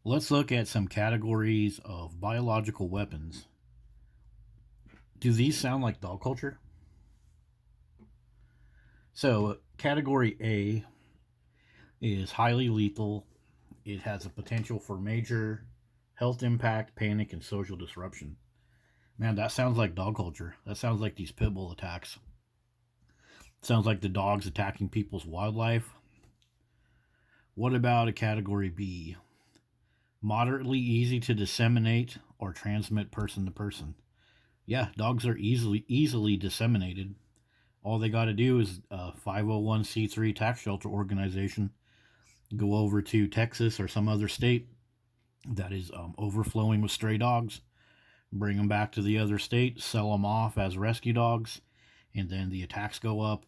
Let's look at some categories of biological weapons. Do these sound like dog culture? So, category A is highly lethal. It has a potential for major health impact, panic, and social disruption. Man, that sounds like dog culture. That sounds like these pit bull attacks. Sounds like the dogs attacking people's wildlife. What about a category B? Moderately easy to disseminate or transmit person to person. Yeah, dogs are easily disseminated. All they got to do is a 501c3 tax shelter organization go over to Texas or some other state that is overflowing with stray dogs, bring them back to the other state, sell them off as rescue dogs, and then the attacks go up,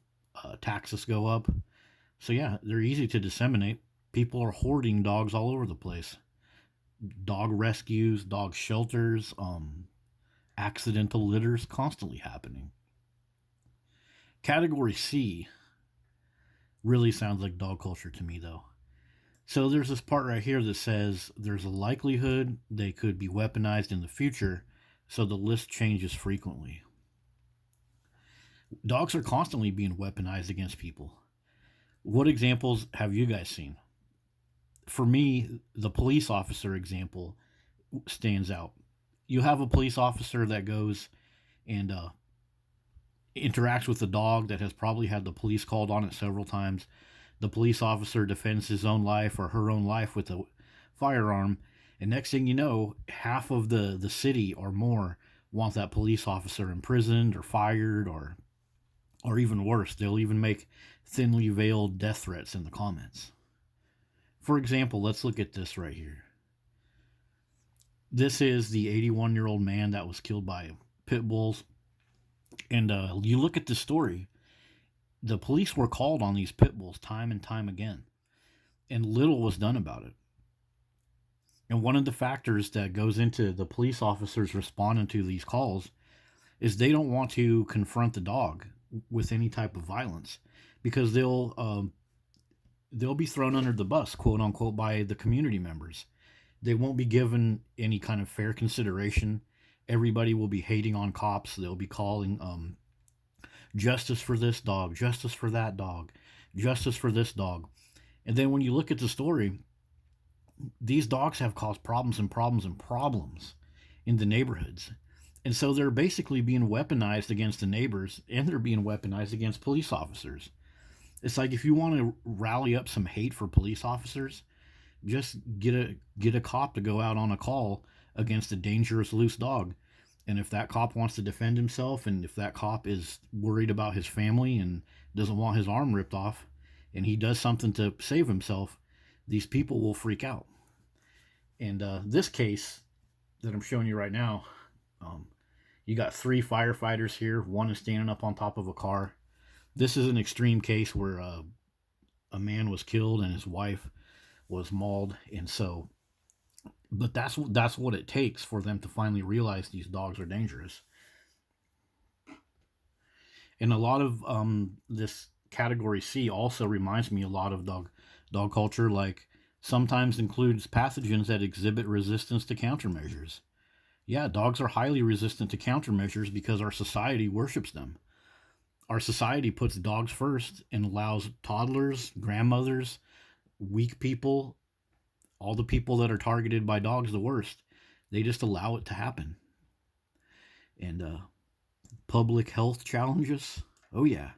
taxes go up. So yeah, they're easy to disseminate. People are hoarding dogs all over the place. Dog rescues, dog shelters, accidental litters constantly happening. Category C really sounds like dog culture to me, though. So there's this part right here that says there's a likelihood they could be weaponized in the future, so the list changes frequently. Dogs are constantly being weaponized against people. What examples have you guys seen? For me, the police officer example stands out. You have a police officer that goes and interacts with a dog that has probably had the police called on it several times. The police officer defends his own life or her own life with a firearm, and next thing you know, half of the city or more want that police officer imprisoned or fired or even worse, they'll even make thinly veiled death threats in the comments. For example, let's look at this right here. This is the 81-year-old man that was killed by pit bulls. And you look at the story, the police were called on these pit bulls time and time again, and little was done about it. And one of the factors that goes into the police officers responding to these calls is they don't want to confront the dog with any type of violence because they'll be thrown under the bus, quote unquote, by the community members. They won't be given any kind of fair consideration. Everybody will be hating on cops. They'll be calling justice for this dog, justice for that dog, justice for this dog. And then when you look at the story, these dogs have caused problems and problems and problems in the neighborhoods. And so they're basically being weaponized against the neighbors and they're being weaponized against police officers. It's like if you want to rally up some hate for police officers, just get a cop to go out on a call against a dangerous loose dog. And if that cop wants to defend himself and if that cop is worried about his family and doesn't want his arm ripped off and he does something to save himself, these people will freak out. And this case that I'm showing you right now, you got 3 firefighters here. One is standing up on top of a car. This is an extreme case where a man was killed and his wife was mauled, and so, but that's what it takes for them to finally realize these dogs are dangerous. And a lot of this category C also reminds me a lot of dog culture. Like sometimes includes pathogens that exhibit resistance to countermeasures. Yeah, dogs are highly resistant to countermeasures because our society worships them. Our society puts dogs first and allows toddlers, grandmothers, weak people, all the people that are targeted by dogs the worst, they just allow it to happen. And public health challenges. Oh yeah,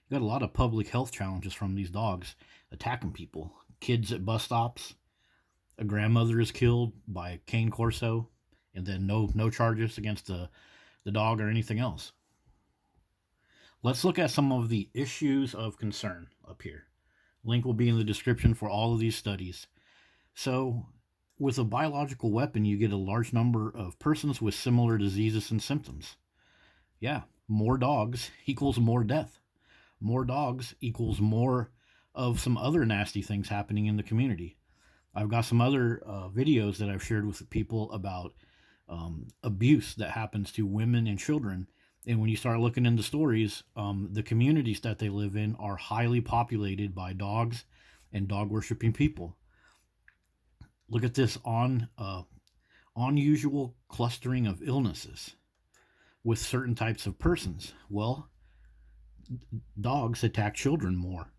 you got a lot of public health challenges from these dogs attacking people. Kids at bus stops. A grandmother is killed by a cane corso, and then no charges against the dog or anything else. Let's look at some of the issues of concern up here. Link will be in the description for all of these studies. So, with a biological weapon, you get a large number of persons with similar diseases and symptoms. Yeah, more dogs equals more death. More dogs equals more of some other nasty things happening in the community. I've got some other videos that I've shared with people about abuse that happens to women and children. And when you start looking into stories, the communities that they live in are highly populated by dogs and dog worshiping people. Look at this unusual clustering of illnesses with certain types of persons. Well, dogs attack children more.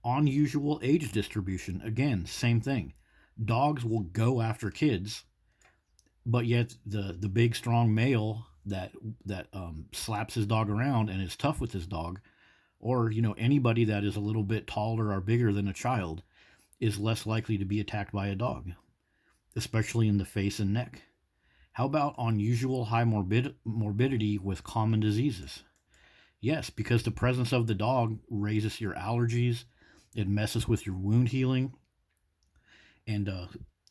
Unusual age distribution. Again, same thing. Dogs will go after kids, but yet the big strong male that slaps his dog around and is tough with his dog, or anybody that is a little bit taller or bigger than a child, is less likely to be attacked by a dog, especially in the face and neck. How about unusual high morbidity with common diseases? Yes, because the presence of the dog raises your allergies, it messes with your wound healing. And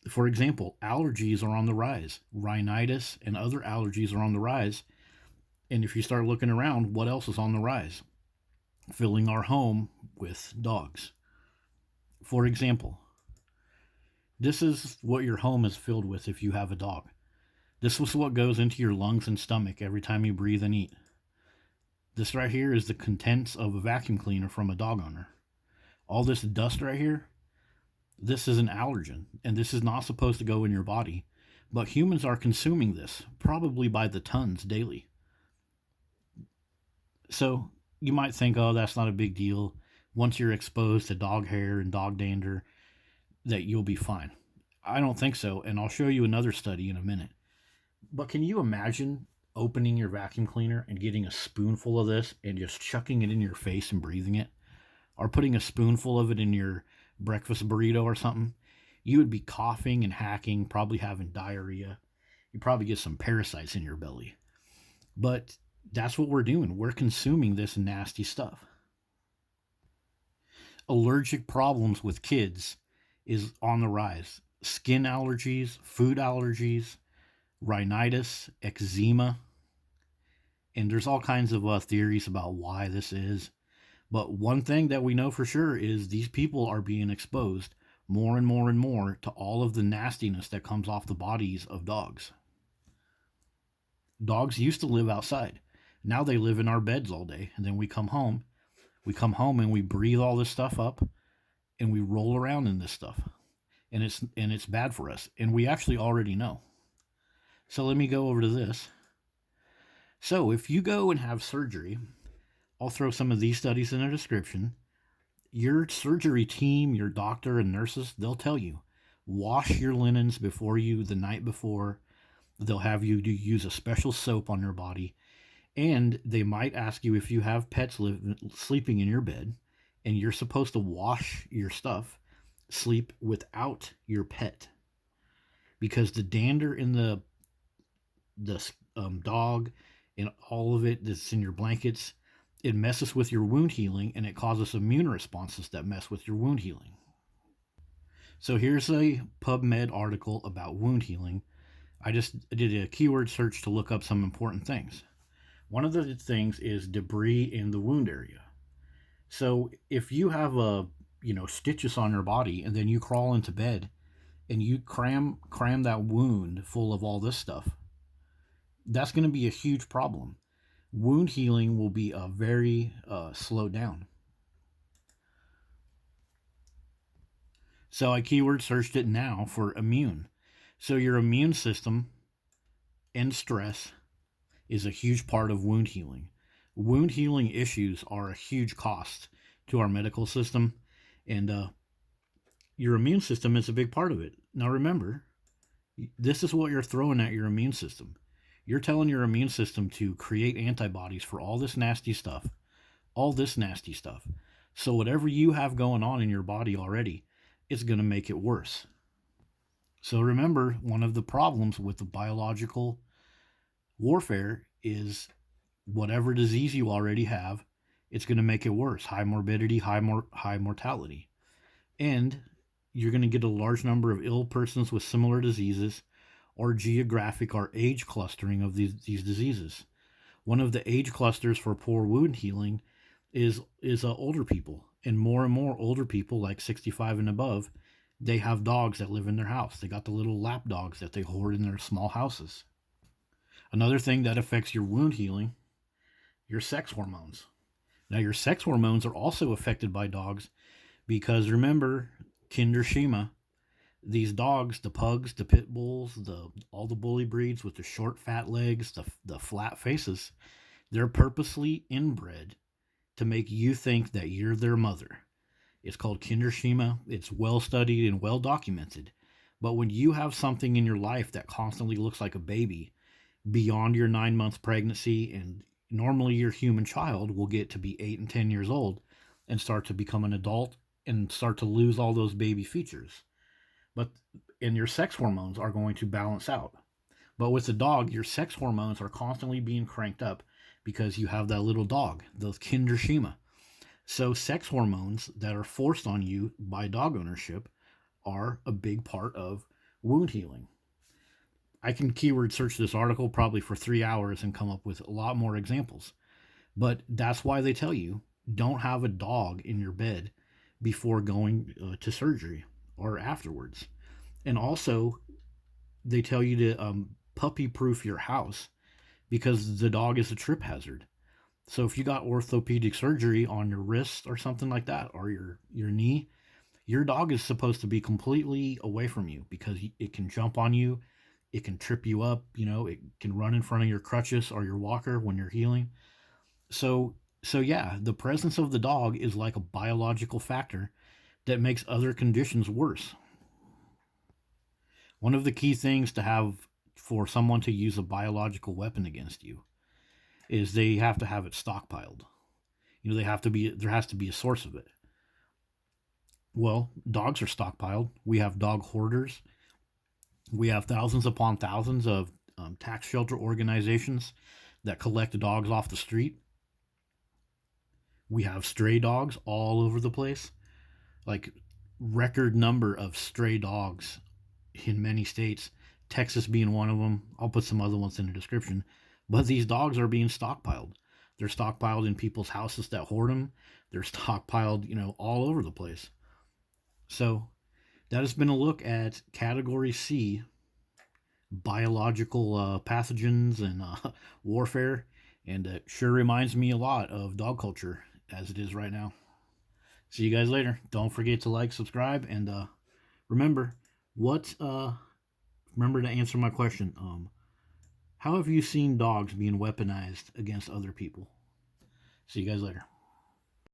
for example, allergies are on the rise. Rhinitis and other allergies are on the rise. And if you start looking around, what else is on the rise? Filling our home with dogs. For example, this is what your home is filled with if you have a dog. This is what goes into your lungs and stomach every time you breathe and eat. This right here is the contents of a vacuum cleaner from a dog owner. All this dust right here, this is an allergen, and this is not supposed to go in your body. But humans are consuming this, probably by the tons daily. So you might think, oh, that's not a big deal. Once you're exposed to dog hair and dog dander, that you'll be fine. I don't think so, and I'll show you another study in a minute. But can you imagine opening your vacuum cleaner and getting a spoonful of this and just chucking it in your face and breathing it? Or putting a spoonful of it in your breakfast burrito or something? You would be coughing and hacking, probably having diarrhea. You probably get some parasites in your belly. But that's what we're doing. We're consuming this nasty stuff. Allergic problems with kids is on the rise. Skin allergies, food allergies, rhinitis, eczema, and there's all kinds of theories about why this is. But one thing that we know for sure is these people are being exposed more and more and more to all of the nastiness that comes off the bodies of dogs. Dogs used to live outside. Now they live in our beds all day, and then we come home. We come home and we breathe all this stuff up, and we roll around in this stuff, and it's bad for us, and we actually already know. So let me go over to this. So if you go and have surgery, I'll throw some of these studies in the description. Your surgery team, your doctor and nurses, they'll tell you, wash your linens before you the night before. They'll have you use a special soap on your body. And they might ask you if you have pets sleeping in your bed and you're supposed to wash your stuff, sleep without your pet. Because the dander in the dog and all of it that's in your blankets, it messes with your wound healing and it causes immune responses that mess with your wound healing. So here's a PubMed article about wound healing. I just did a keyword search to look up some important things. One of the things is debris in the wound area. So if you have stitches on your body and then you crawl into bed and you cram that wound full of all this stuff, that's going to be a huge problem. Wound healing will be very slowed down. So I keyword searched it now for immune. So your immune system and stress is a huge part of wound healing. Wound healing issues are a huge cost to our medical system, and your immune system is a big part of it. Now remember, this is what you're throwing at your immune system. You're telling your immune system to create antibodies for all this nasty stuff. So whatever you have going on in your body already, it's going to make it worse. So remember, one of the problems with the biological warfare is whatever disease you already have, it's going to make it worse. High morbidity, high mortality. And you're going to get a large number of ill persons with similar diseases or geographic or age clustering of these diseases. One of the age clusters for poor wound healing is older people. And more older people, like 65 and above, they have dogs that live in their house. They got the little lap dogs that they hoard in their small houses. Another thing that affects your wound healing, your sex hormones. Now, your sex hormones are also affected by dogs because remember, Kinder Shima, These dogs, the pugs, the pit bulls, the all the bully breeds with the short fat legs, the flat faces, they're purposely inbred to make you think that you're their mother. It's called Kindershima. It's well studied and well documented. But when you have something in your life that constantly looks like a baby beyond your 9 months pregnancy, and normally your human child will get to be 8 and 10 years old and start to become an adult and start to lose all those baby features. But and your sex hormones are going to balance out. But with the dog, your sex hormones are constantly being cranked up because you have that little dog, those Kindershima. So sex hormones that are forced on you by dog ownership are a big part of wound healing. I can keyword search this article probably for 3 hours and come up with a lot more examples. But that's why they tell you don't have a dog in your bed before going to surgery or afterwards. And also, they tell you to puppy proof your house because the dog is a trip hazard. So if you got orthopedic surgery on your wrist or something like that, or your knee, your dog is supposed to be completely away from you because it can jump on you, it can trip you up, it can run in front of your crutches or your walker when you're healing. So yeah, the presence of the dog is like a biological factor that makes other conditions worse. One of the key things to have for someone to use a biological weapon against you is they have to have it stockpiled. They have to be there has to be a source of it. Well, dogs are stockpiled. We have dog hoarders. We have thousands upon thousands of tax shelter organizations that collect dogs off the street. We have stray dogs all over the place, like record number of stray dogs in many states, Texas being one of them. I'll put some other ones in the description. But these dogs are being stockpiled. They're stockpiled in people's houses that hoard them. They're stockpiled, all over the place. So that has been a look at Category C, biological pathogens and warfare. And it sure reminds me a lot of dog culture as it is right now. See you guys later. Don't forget to like, subscribe, and remember, what remember to answer my question. How have you seen dogs being weaponized against other people? See you guys later.